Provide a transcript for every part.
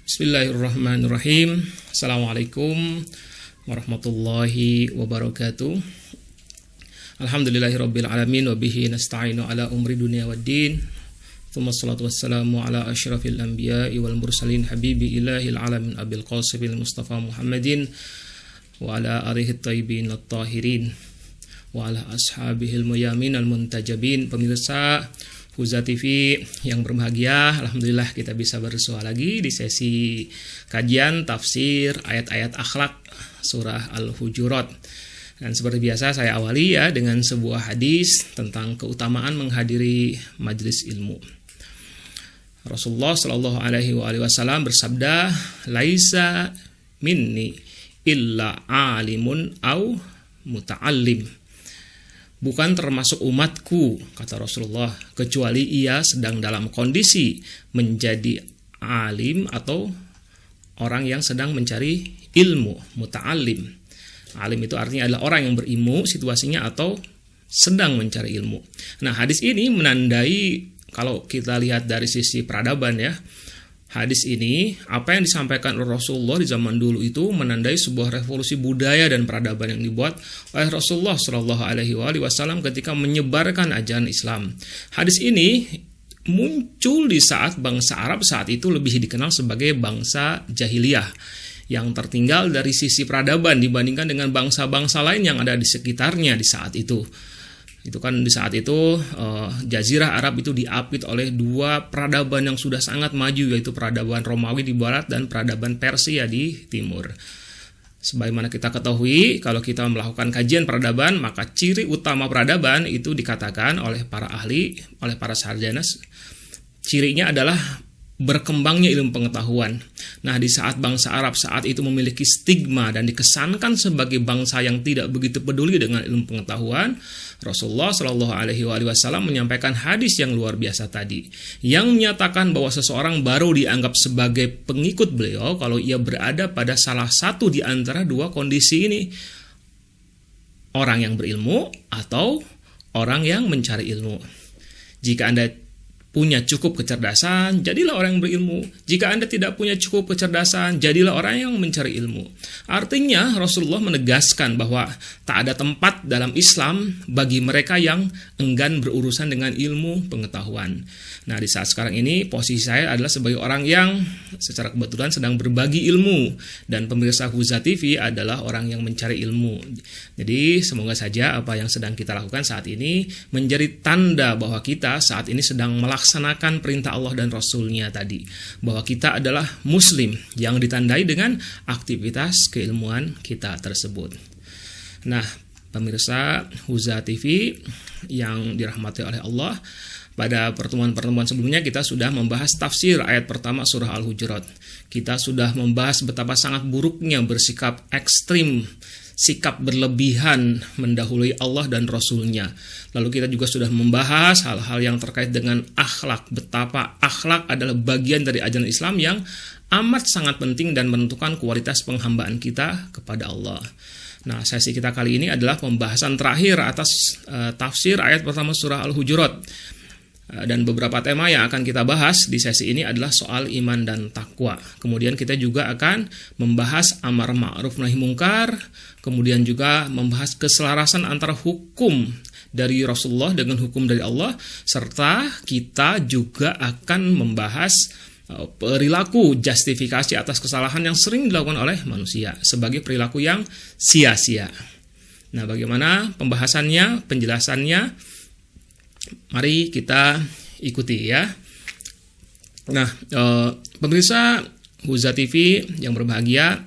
Bismillahirrahmanirrahim. Assalamualaikum warahmatullahi wabarakatuh. Alhamdulillahirabbil alamin wa bihi nasta'inu ala umri dunya waddin. Tsumma shalatu wassalamu ala asyrafil anbiya'i wal mursalin habibi ilahil alamin abil qasimil mustafa Muhammadin wa ala alihi thayyibin at-tahirin wa ala ashabihil muyamin al muntajabin. Pemirsa Huza TV yang berbahagia, alhamdulillah kita bisa bersua lagi di sesi kajian tafsir ayat-ayat akhlak surah Al-Hujurat. Dan seperti biasa saya awali ya dengan sebuah hadis tentang keutamaan menghadiri majelis ilmu. Rasulullah Shallallahu Alaihi Wasallam bersabda, "Laisa minni illa alimun au muta'allim." Bukan termasuk umatku, kata Rasulullah, kecuali ia sedang dalam kondisi menjadi alim atau orang yang sedang mencari ilmu, muta'allim. Alim itu artinya adalah orang yang berilmu situasinya atau sedang mencari ilmu. Nah, hadis ini menandai, kalau kita lihat dari sisi peradaban ya, hadis ini, apa yang disampaikan oleh Rasulullah di zaman dulu itu menandai sebuah revolusi budaya dan peradaban yang dibuat oleh Rasulullah Shallallahu Alaihi Wasallam ketika menyebarkan ajaran Islam. Hadis ini muncul di saat bangsa Arab saat itu lebih dikenal sebagai bangsa jahiliyah yang tertinggal dari sisi peradaban dibandingkan dengan bangsa-bangsa lain yang ada di sekitarnya di saat itu. Itu kan di saat itu Jazirah Arab itu diapit oleh dua peradaban yang sudah sangat maju, yaitu peradaban Romawi di barat dan peradaban Persia di timur. Sebagaimana kita ketahui, kalau kita melakukan kajian peradaban, maka ciri utama peradaban itu dikatakan oleh para ahli, oleh para sarjana, cirinya adalah berkembangnya ilmu pengetahuan. Nah, di saat bangsa Arab saat itu memiliki stigma dan dikesankan sebagai bangsa yang tidak begitu peduli dengan ilmu pengetahuan, Rasulullah Shallallahu Alaihi Wasallam menyampaikan hadis yang luar biasa tadi, yang menyatakan bahwa seseorang baru dianggap sebagai pengikut beliau kalau ia berada pada salah satu di antara dua kondisi ini: orang yang berilmu atau orang yang mencari ilmu. Jika Anda punya cukup kecerdasan, jadilah orang yang berilmu. Jika Anda tidak punya cukup kecerdasan, jadilah orang yang mencari ilmu. Artinya Rasulullah menegaskan bahwa tak ada tempat dalam Islam bagi mereka yang enggan berurusan dengan ilmu pengetahuan. Nah, di saat sekarang ini posisi saya adalah sebagai orang yang secara kebetulan sedang berbagi ilmu, dan pemirsa Huza TV adalah orang yang mencari ilmu. Jadi semoga saja apa yang sedang kita lakukan saat ini menjadi tanda bahwa kita saat ini sedang melaksanakan perintah Allah dan Rasul-Nya tadi, bahwa kita adalah muslim yang ditandai dengan aktivitas keilmuan kita tersebut. Nah, pemirsa Huza TV yang dirahmati oleh Allah, pada pertemuan-pertemuan sebelumnya kita sudah membahas tafsir ayat pertama surah Al-Hujurat. Kita sudah membahas betapa sangat buruknya bersikap ekstrim, sikap berlebihan mendahului Allah dan Rasul-Nya. Lalu kita juga sudah membahas hal-hal yang terkait dengan akhlak, betapa akhlak adalah bagian dari ajaran Islam yang amat sangat penting dan menentukan kualitas penghambaan kita kepada Allah. Nah, sesi kita kali ini adalah pembahasan terakhir atas tafsir ayat pertama surah Al-Hujurat. Dan beberapa tema yang akan kita bahas di sesi ini adalah soal iman dan takwa. Kemudian kita juga akan membahas amar ma'ruf nahi mungkar, kemudian juga membahas keselarasan antara hukum dari Rasulullah dengan hukum dari Allah, serta kita juga akan membahas perilaku justifikasi atas kesalahan yang sering dilakukan oleh manusia sebagai perilaku yang sia-sia. Nah, bagaimana pembahasannya, penjelasannya? Mari kita ikuti ya. Nah, pemirsa Huza TV yang berbahagia,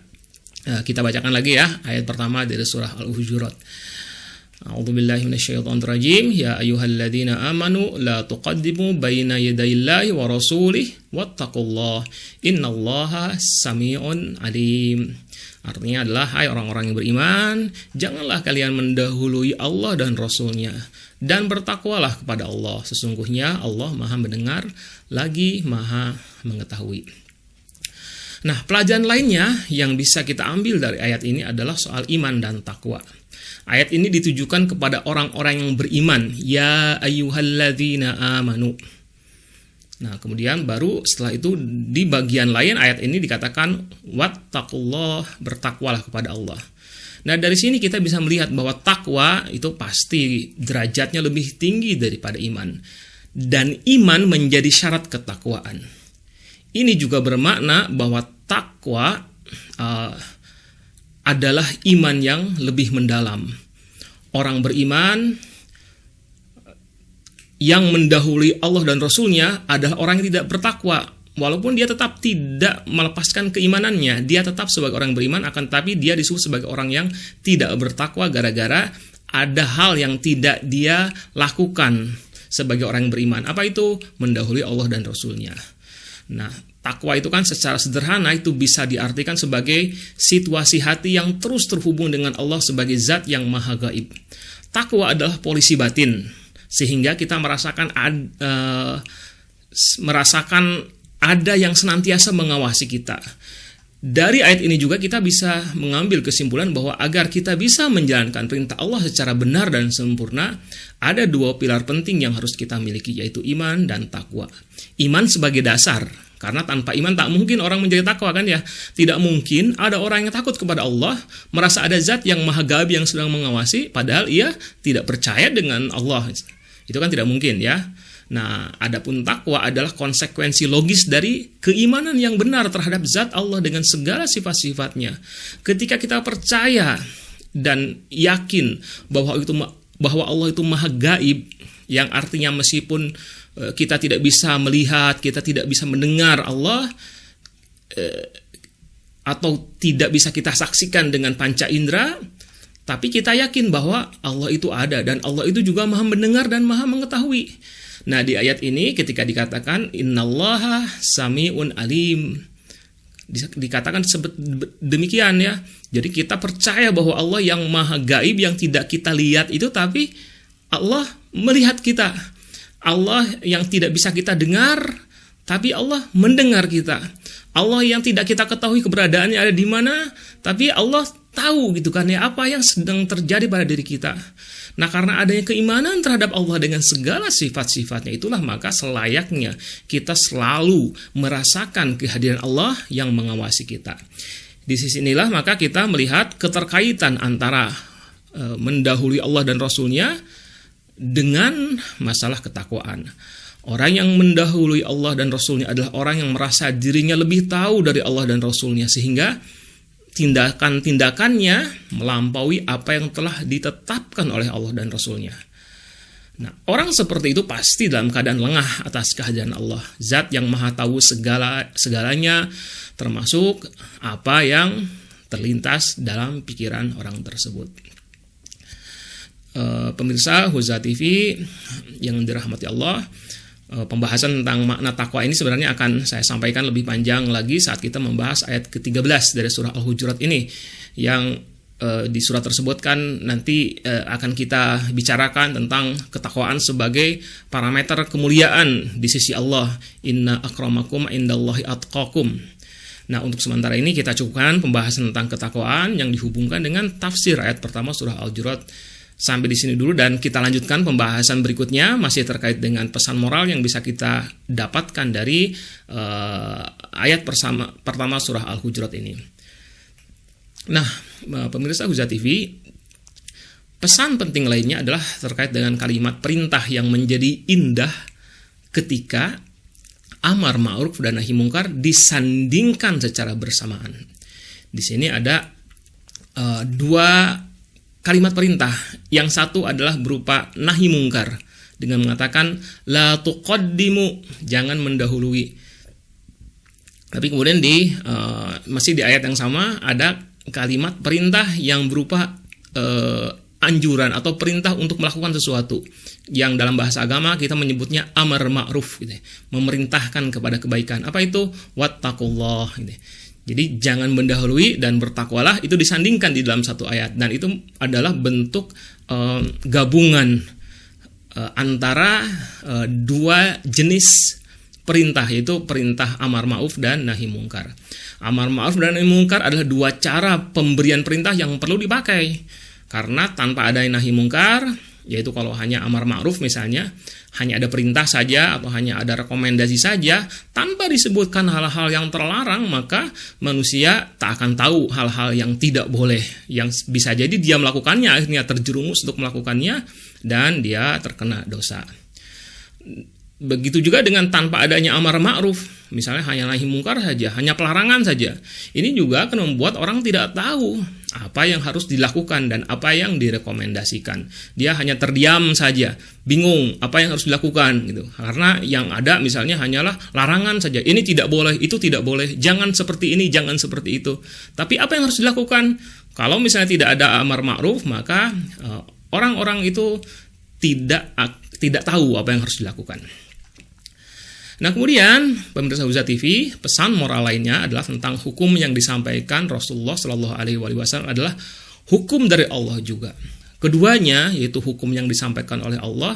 kita bacakan lagi ya ayat pertama dari surah Al-Hujurat. A'udzubillahi minasyaitonirrajim. Ya ayyuhalladzina amanu la tuqaddimu baina yadayillahi wa rasulihi wattaqullaha innallaha samii'un alim. Artinya adalah, hai orang-orang yang beriman, janganlah kalian mendahului Allah dan Rasul-Nya, dan bertakwalah kepada Allah. Sesungguhnya Allah Maha mendengar lagi Maha mengetahui. Nah, pelajaran lainnya yang bisa kita ambil dari ayat ini adalah soal iman dan takwa. Ayat ini ditujukan kepada orang-orang yang beriman. Ya ayyuhalladzina amanu. Nah, kemudian baru setelah itu di bagian lain ayat ini dikatakan wattaqullah, bertakwalah kepada Allah. Nah, dari sini kita bisa melihat bahwa takwa itu pasti derajatnya lebih tinggi daripada iman. Dan iman menjadi syarat ketakwaan. Ini juga bermakna bahwa takwa adalah iman yang lebih mendalam. Orang beriman yang mendahului Allah dan Rasulnya adalah orang yang tidak bertakwa. Walaupun dia tetap tidak melepaskan keimanannya, dia tetap sebagai orang beriman, akan tetapi dia disebut sebagai orang yang tidak bertakwa gara-gara ada hal yang tidak dia lakukan sebagai orang yang beriman. Apa itu? Mendahului Allah dan Rasulnya. Nah, takwa itu kan secara sederhana itu bisa diartikan sebagai situasi hati yang terus terhubung dengan Allah sebagai zat yang maha gaib. Takwa adalah polisi batin, sehingga kita merasakan ada yang senantiasa mengawasi kita. Dari ayat ini juga kita bisa mengambil kesimpulan bahwa agar kita bisa menjalankan perintah Allah secara benar dan sempurna, ada dua pilar penting yang harus kita miliki, yaitu iman dan takwa. Iman sebagai dasar, karena tanpa iman tak mungkin orang menjadi takwa kan ya. Tidak mungkin ada orang yang takut kepada Allah, merasa ada zat yang maha gaib yang sedang mengawasi, padahal ia tidak percaya dengan Allah. Itu kan tidak mungkin ya. Nah, adapun takwa adalah konsekuensi logis dari keimanan yang benar terhadap zat Allah dengan segala sifat-sifatnya. Ketika kita percaya dan yakin bahwa Allah itu maha gaib, yang artinya meskipun kita tidak bisa melihat, kita tidak bisa mendengar Allah, atau tidak bisa kita saksikan dengan panca indera, tapi kita yakin bahwa Allah itu ada dan Allah itu juga maha mendengar dan maha mengetahui. Nah, di ayat ini ketika dikatakan innallaha sami'un alim, dikatakan demikian ya. Jadi kita percaya bahwa Allah yang maha gaib yang tidak kita lihat itu, tapi Allah melihat kita. Allah yang tidak bisa kita dengar, tapi Allah mendengar kita. Allah yang tidak kita ketahui keberadaannya ada di mana, tapi Allah tahu gitu kan ya apa yang sedang terjadi pada diri kita. Nah, karena adanya keimanan terhadap Allah dengan segala sifat-sifatnya, itulah maka selayaknya kita selalu merasakan kehadiran Allah yang mengawasi kita. Di sisi inilah maka kita melihat keterkaitan antara mendahului Allah dan Rasulnya dengan masalah ketakwaan. Orang yang mendahului Allah dan Rasulnya adalah orang yang merasa dirinya lebih tahu dari Allah dan Rasulnya, sehingga tindakan-tindakannya melampaui apa yang telah ditetapkan oleh Allah dan Rasulnya. Nah, orang seperti itu pasti dalam keadaan lengah atas kehadiran Allah, zat yang maha tahu segalanya, termasuk apa yang terlintas dalam pikiran orang tersebut. Pemirsa Huza TV yang dirahmati Allah, pembahasan tentang makna takwa ini sebenarnya akan saya sampaikan lebih panjang lagi saat kita membahas ayat ke-13 dari surah Al-Hujurat ini, yang di surah tersebut kan nanti akan kita bicarakan tentang ketakwaan sebagai parameter kemuliaan di sisi Allah. Inna akramakum indallahi atqakum. Nah, untuk sementara ini kita cukupkan pembahasan tentang ketakwaan yang dihubungkan dengan tafsir ayat pertama surah Al-Hujurat. Sampai di sini dulu dan kita lanjutkan pembahasan berikutnya masih terkait dengan pesan moral yang bisa kita dapatkan dari ayat pertama surah Al-Hujurat ini. Nah, pemirsa Huza TV, pesan penting lainnya adalah terkait dengan kalimat perintah yang menjadi indah ketika amar ma'ruf dan nahi mungkar disandingkan secara bersamaan. Di sini ada dua kalimat perintah. Yang satu adalah berupa nahi mungkar dengan mengatakan la tuqaddimu, jangan mendahului. Tapi kemudian masih di ayat yang sama ada kalimat perintah yang berupa anjuran atau perintah untuk melakukan sesuatu, yang dalam bahasa agama kita menyebutnya amar ma'ruf gitu, memerintahkan kepada kebaikan. Apa itu? Wattaqullah gitu. Jadi jangan mendahului dan bertakwalah itu disandingkan di dalam satu ayat, dan itu adalah bentuk gabungan antara dua jenis perintah, yaitu perintah amar ma'ruf dan nahi mungkar. Amar ma'ruf dan nahi mungkar adalah dua cara pemberian perintah yang perlu dipakai, karena tanpa ada nahi mungkar yaitu kalau hanya amar ma'ruf misalnya, hanya ada perintah saja atau hanya ada rekomendasi saja tanpa disebutkan hal-hal yang terlarang, maka manusia tak akan tahu hal-hal yang tidak boleh, yang bisa jadi dia melakukannya, akhirnya terjerumus untuk melakukannya dan dia terkena dosa. Begitu juga dengan tanpa adanya amar ma'ruf, misalnya hanya nahi mungkar saja, hanya pelarangan saja. Ini juga akan membuat orang tidak tahu apa yang harus dilakukan dan apa yang direkomendasikan. Dia hanya terdiam saja, bingung apa yang harus dilakukan gitu. Karena yang ada misalnya hanyalah larangan saja. Ini tidak boleh, itu tidak boleh, jangan seperti ini, jangan seperti itu. Tapi apa yang harus dilakukan? Kalau misalnya tidak ada amar ma'ruf, maka orang-orang itu tidak tahu apa yang harus dilakukan. Nah, kemudian pemirsa Huza TV, pesan moral lainnya adalah tentang hukum yang disampaikan Rasulullah Shallallahu Alaihi Wasallam adalah hukum dari Allah juga. Keduanya, yaitu hukum yang disampaikan oleh Allah,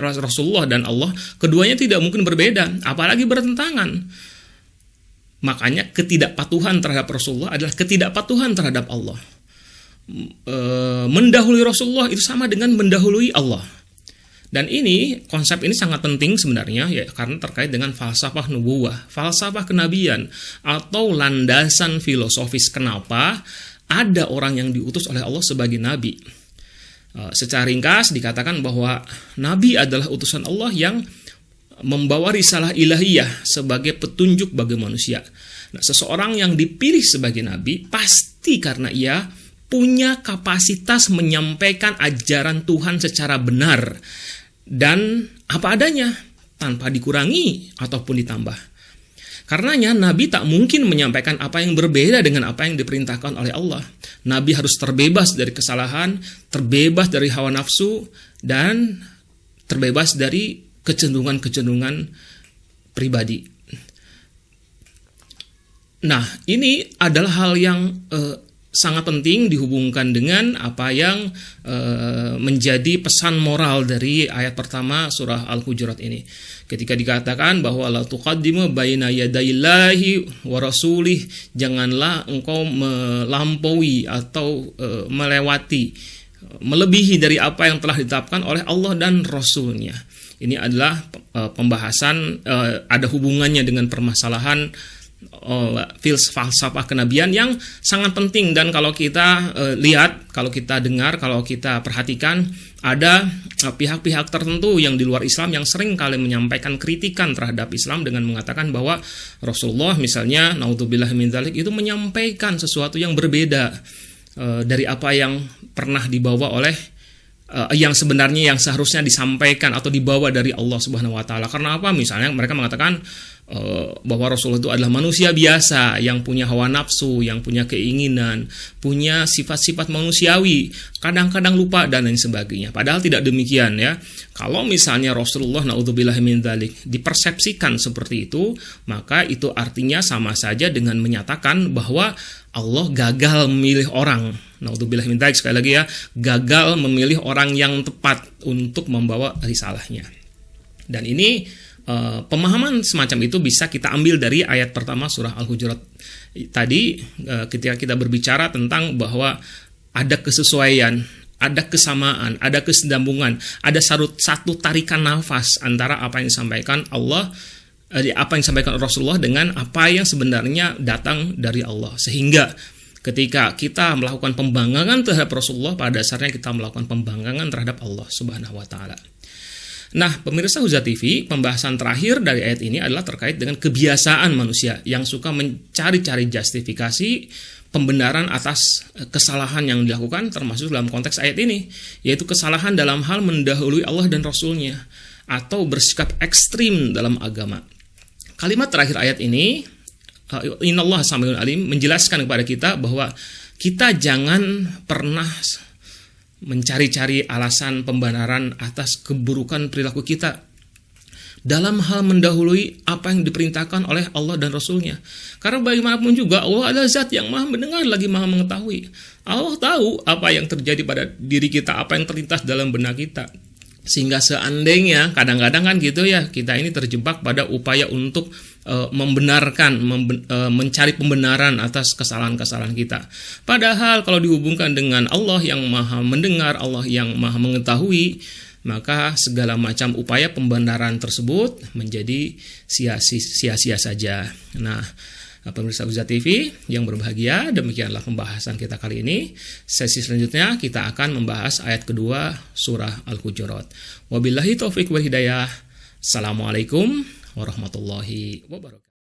Rasulullah dan Allah, keduanya tidak mungkin berbeda, apalagi bertentangan. Makanya ketidakpatuhan terhadap Rasulullah adalah ketidakpatuhan terhadap Allah. Mendahului Rasulullah itu sama dengan mendahului Allah. Dan ini, konsep ini sangat penting sebenarnya ya, karena terkait dengan falsafah nubuwah, falsafah kenabian, atau landasan filosofis kenapa ada orang yang diutus oleh Allah sebagai nabi. Secara ringkas dikatakan bahwa nabi adalah utusan Allah yang membawa risalah ilahiyah sebagai petunjuk bagi manusia. Nah, seseorang yang dipilih sebagai nabi pasti karena ia punya kapasitas menyampaikan ajaran Tuhan secara benar dan apa adanya, tanpa dikurangi ataupun ditambah. Karenanya Nabi tak mungkin menyampaikan apa yang berbeda dengan apa yang diperintahkan oleh Allah. Nabi harus terbebas dari kesalahan, terbebas dari hawa nafsu, dan terbebas dari kecenderungan-kecenderungan pribadi. Nah, ini adalah hal yang sangat penting dihubungkan dengan apa yang menjadi pesan moral dari ayat pertama surah Al-Hujurat ini. Ketika dikatakan bahwa la tuqaddimu baina yadayillahi wa rasulih, janganlah engkau melampaui atau melewati, melebihi dari apa yang telah ditetapkan oleh Allah dan Rasulnya. Ini adalah pembahasan ada hubungannya dengan permasalahan falsafah kenabian yang sangat penting. Dan kalau kita lihat, kalau kita dengar, kalau kita perhatikan, ada pihak-pihak tertentu yang di luar Islam yang sering kali menyampaikan kritikan terhadap Islam dengan mengatakan bahwa Rasulullah misalnya, naudzubillah min dzalik, itu menyampaikan sesuatu yang berbeda dari apa yang pernah dibawa oleh yang sebenarnya yang seharusnya disampaikan atau dibawa dari Allah Subhanahu wa taala. Karena apa? Misalnya mereka mengatakan bahwa Rasulullah itu adalah manusia biasa yang punya hawa nafsu, yang punya keinginan, punya sifat-sifat manusiawi, kadang-kadang lupa dan lain sebagainya. Padahal tidak demikian ya. Kalau misalnya Rasulullah naudzubillah min dzalik dipersepsikan seperti itu, maka itu artinya sama saja dengan menyatakan bahwa Allah gagal memilih orang. Naudzubillah min dzalik, sekali lagi ya, gagal memilih orang yang tepat untuk membawa risalahnya. Dan ini pemahaman semacam itu bisa kita ambil dari ayat pertama surah Al-Hujurat tadi, ketika kita berbicara tentang bahwa ada kesesuaian, ada kesamaan, ada kesambungan, ada satu tarikan nafas antara apa yang disampaikan Allah, apa yang disampaikan Rasulullah dengan apa yang sebenarnya datang dari Allah. Sehingga ketika kita melakukan pembanggangan terhadap Rasulullah, pada dasarnya kita melakukan pembanggangan terhadap Allah Subhanahu wa taala. Nah, pemirsa Huza TV, pembahasan terakhir dari ayat ini adalah terkait dengan kebiasaan manusia yang suka mencari-cari justifikasi pembenaran atas kesalahan yang dilakukan, termasuk dalam konteks ayat ini, yaitu kesalahan dalam hal mendahului Allah dan Rasulnya, atau bersikap ekstrim dalam agama. Kalimat terakhir ayat ini, Innallaha sami'un alim, menjelaskan kepada kita bahwa kita jangan pernah mencari-cari alasan pembenaran atas keburukan perilaku kita dalam hal mendahului apa yang diperintahkan oleh Allah dan Rasulnya. Karena bagaimanapun juga Allah adalah zat yang maha mendengar lagi maha mengetahui. Allah tahu apa yang terjadi pada diri kita, apa yang terlintas dalam benak kita. Sehingga seandainya kadang-kadang kan gitu ya, kita ini terjebak pada upaya untuk membenarkan, mencari pembenaran atas kesalahan-kesalahan kita. Padahal kalau dihubungkan dengan Allah yang maha mendengar, Allah yang maha mengetahui, maka segala macam upaya pembenaran tersebut menjadi sia-sia saja. Nah, pemirsa Huza TV yang berbahagia, demikianlah pembahasan kita kali ini. Sesi selanjutnya kita akan membahas ayat kedua surah Al-Hujurat. Wabillahi taufiq wal hidayah. Assalamualaikum warahmatullahi wabarakatuh.